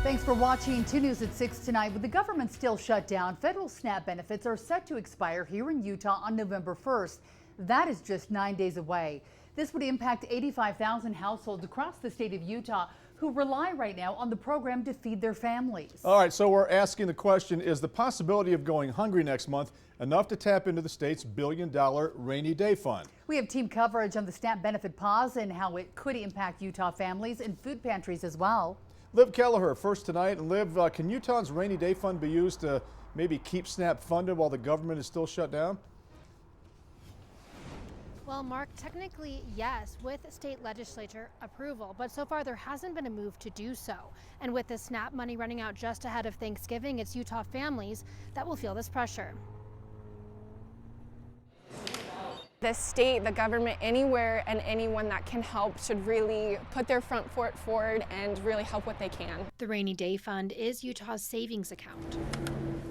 Thanks for watching 2 News at 6 tonight. With the government still shut down, federal SNAP benefits are set to expire here in Utah on November 1st. That is just 9 days away. This would impact 85,000 households across the state of Utah who rely right now on the program to feed their families. All right, so we're asking the question, is the possibility of going hungry next month enough to tap into the state's $1 billion rainy day fund? We have team coverage on the SNAP benefit pause and how it could impact Utah families and food pantries as well. Liv Kelleher first tonight. And Liv, can Utah's rainy day fund be used to maybe keep SNAP funded while the government is still shut down? Well, Mark, technically, yes, with state legislature approval, but so far there hasn't been a move to do so. And with the SNAP money running out just ahead of Thanksgiving, it's Utah families that will feel this pressure. The state, the government, anywhere and anyone that can help should really put their front foot forward and really help what they can. The Rainy Day Fund is Utah's savings account.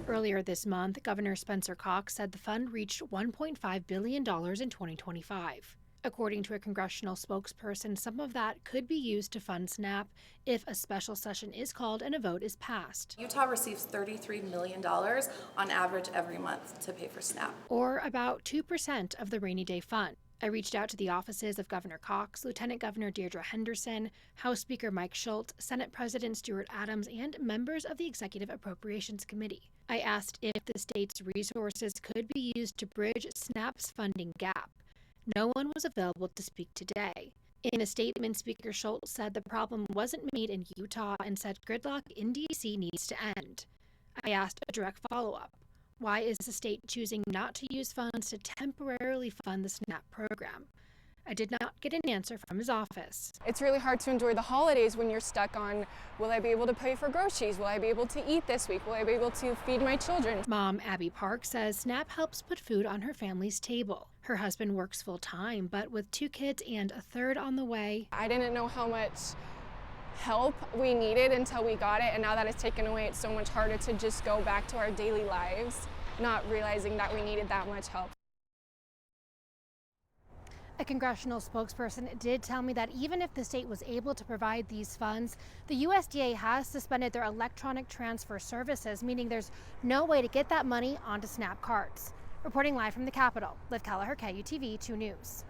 Earlier this month, Governor Spencer Cox said the fund reached $1.5 billion in 2025. According to a congressional spokesperson, some of that could be used to fund SNAP if a special session is called and a vote is passed. Utah receives $33 million on average every month to pay for SNAP. Or about 2% of the Rainy Day Fund. I reached out to the offices of Governor Cox, Lieutenant Governor Deirdre Henderson, House Speaker Mike Schultz, Senate President Stuart Adams, and members of the Executive Appropriations Committee. I asked if the state's resources could be used to bridge SNAP's funding gap. No one was available to speak today. In a statement, Speaker Schultz said the problem wasn't made in Utah and said gridlock in D.C. needs to end. I asked a direct follow-up. Why is the state choosing not to use funds to temporarily fund the SNAP program? I did not get an answer from his office. It's really hard to enjoy the holidays when you're stuck on, will I be able to pay for groceries? Will I be able to eat this week? Will I be able to feed my children? Mom Abby Park says SNAP helps put food on her family's table. Her husband works full-time, but with 2 kids and a third on the way. I didn't know how much help we needed until we got it, and now that it's taken away, it's so much harder to just go back to our daily lives, not realizing that we needed that much help. A congressional spokesperson did tell me that even if the state was able to provide these funds, the USDA has suspended their electronic transfer services, meaning there's no way to get that money onto SNAP cards. Reporting live from the Capitol, Liv Kelleher, KUTV 2 News.